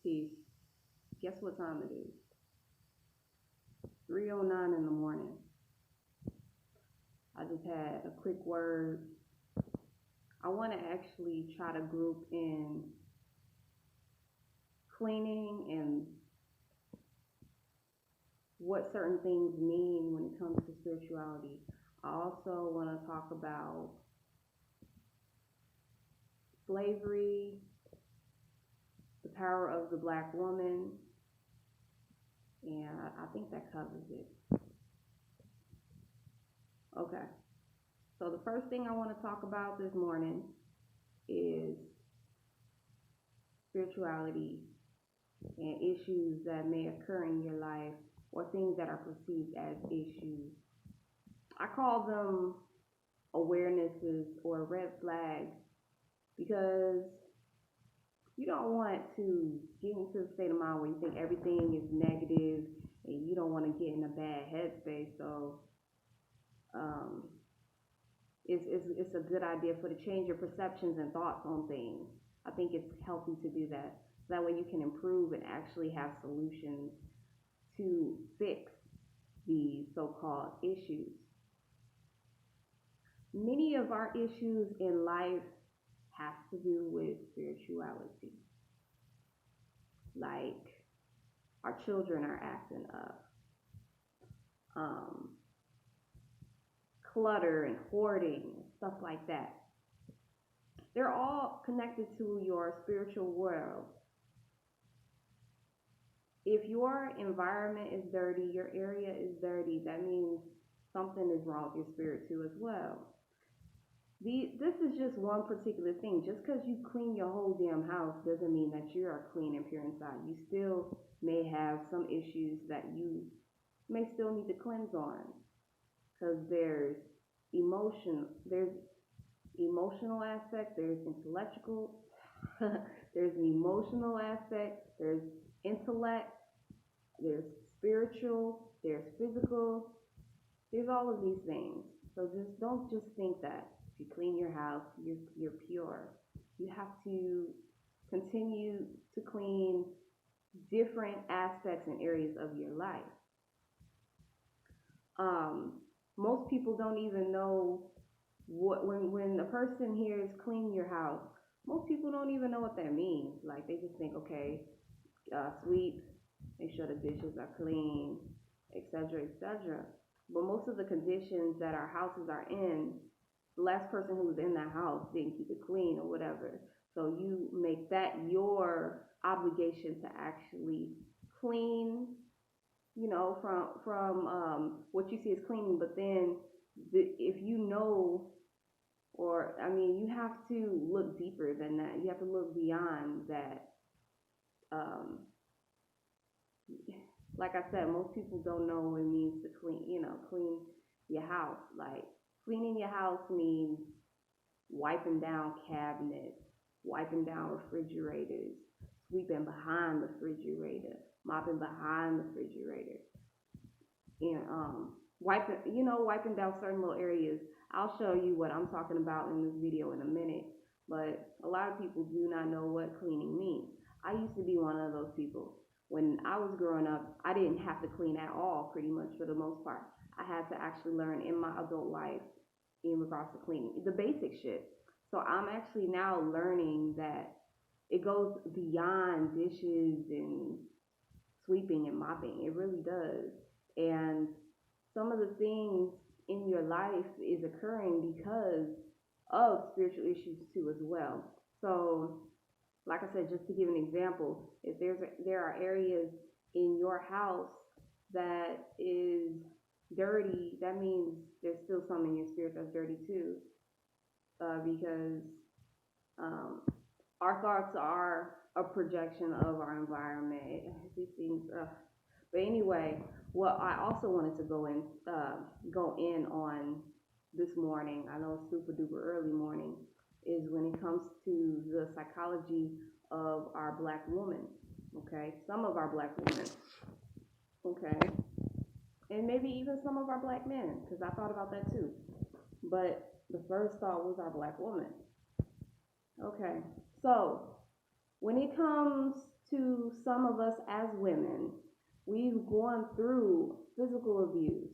Peace. Guess what time it is? 3:09 in the morning. I just had a quick word. I want to actually try to group in cleaning and what certain things mean when it comes to spirituality. I also want to talk about slavery, the power of the black woman, and I think that covers it. Okay, so the first thing I want to talk about this morning is spirituality and issues that may occur in your life or things that are perceived as issues. I call them awarenesses or red flags because you don't want to get into a state of mind where you think everything is negative and you don't want to get in a bad headspace. So um, it's a good idea for to change your perceptions and thoughts on things. I think it's healthy to do that. So that way you can improve and actually have solutions to fix these so-called issues. Many of our issues in life have to do with spirituality. Like our children are acting up, um, clutter and hoarding, stuff like that. They're all connected to your spiritual world. If your environment is dirty, your area is dirty, that means something is wrong with your spirit too as well. This is just one particular thing. Just because you clean your whole damn house doesn't mean that you are clean and pure inside. You still may have some issues that you may still need to cleanse on, because there's emotional aspect, there's intellectual, there's an emotional aspect, there's intellect, there's spiritual, there's physical, there's all of these things. So don't just think that if you clean your house, you're pure. You have to continue to clean different aspects and areas of your life. Most people don't even know what when a person hears clean your house. Most people don't even know what that means. Like they just think, okay, sweep, make sure the dishes are clean, etc., etc. But most of the conditions that our houses are in, the last person who was in that house didn't keep it clean or whatever. So you make that your obligation to actually clean, from what you see as cleaning. But then if you know, or I mean, you have to look deeper than that. You have to look beyond that. Um, like I said, most people don't know what it means to clean your house. Like cleaning your house means wiping down cabinets, wiping down refrigerators, sweeping behind the refrigerator, mopping behind the refrigerator, and wiping down certain little areas. I'll show you what I'm talking about in this video in a minute, but a lot of people do not know what cleaning means. I used to be one of those people. When I was growing up, I didn't have to clean at all, pretty much for the most part. I had to actually learn in my adult life in regards to cleaning, the basic shit. So I'm actually now learning that it goes beyond dishes and sweeping and mopping. It really does. And some of the things in your life is occurring because of spiritual issues too as well. So, like I said, just to give an example, if there are areas in your house that is dirty, that means there's still some in your spirit that's dirty too, because our thoughts are a projection of our environment. These things, but anyway, what I also wanted to go in on this morning, I know it's super duper early morning, is when it comes to the psychology of our black woman. Okay, some of our black women. Okay, and maybe even some of our black men, because I thought about that too. But the first thought was our black woman. Okay, so when it comes to some of us as women, we've gone through physical abuse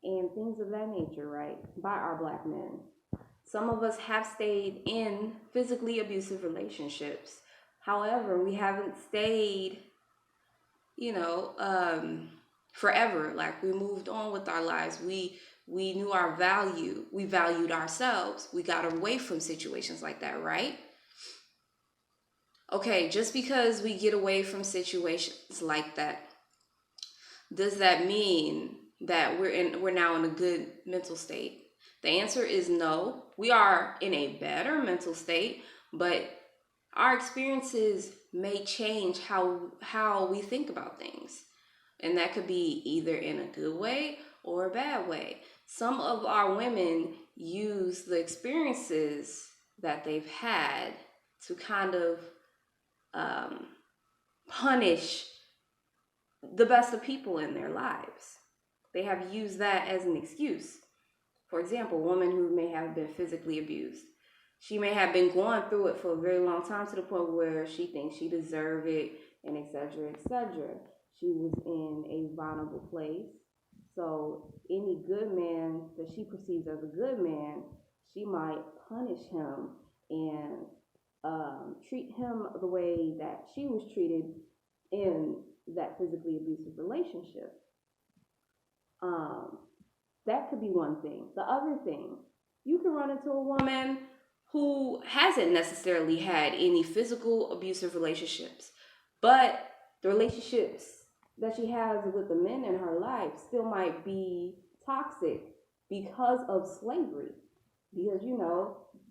and things of that nature, right, by our Black men. Some of us have stayed in physically abusive relationships. However, we haven't stayed, forever. Like, we moved on with our lives. We knew our value. We valued ourselves. We got away from situations like that, right? Okay, just because we get away from situations like that, does that mean that we're now in a good mental state? The answer is no. We are in a better mental state, but our experiences may change how we think about things. And that could be either in a good way or a bad way. Some of our women use the experiences that they've had to kind of punish the best of people in their lives. They have used that as an excuse. For example, a woman who may have been physically abused. She may have been going through it for a very long time to the point where she thinks she deserves it, and etc., etc. She was in a vulnerable place. So any good man that she perceives as a good man, she might punish him and treat him the way that she was treated in that physically abusive relationship. That could be one thing. The other thing, you can run into a woman who hasn't necessarily had any physical abusive relationships, but the relationships that she has with the men in her life still might be toxic because of slavery. Because,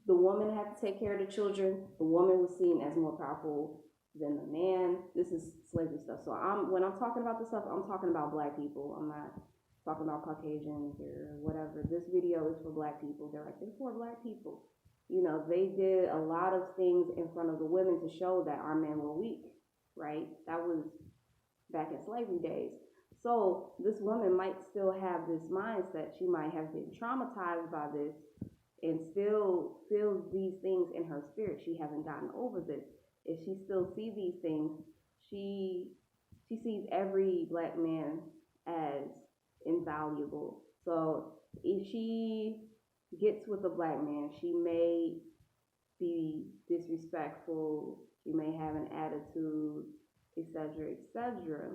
the woman had to take care of the children. The woman was seen as more powerful than the man. This is slavery stuff. So when I'm talking about this stuff, I'm talking about Black people. I'm not talking about Caucasians or whatever. This video is for Black people. They're for Black people. They did a lot of things in front of the women to show that our men were weak, right? That was back in slavery days. So this woman might still have this mindset. She might have been traumatized by this and still feels these things in her spirit. She hasn't gotten over this. If she still sees these things, she sees every Black man as invaluable. So if she gets with a Black man, she may be disrespectful, she may have an attitude, etc., etc.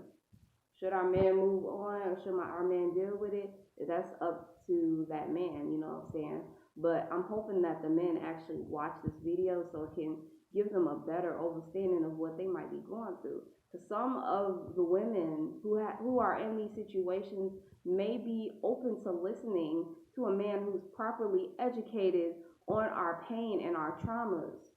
Should our man move on, or should our man deal with it? That's up to that man, you know what I'm saying? But I'm hoping that the men actually watch this video so it can give them a better understanding of what they might be going through. Because some of the women who are in these situations may be open to listening to a man who's properly educated on our pain and our traumas.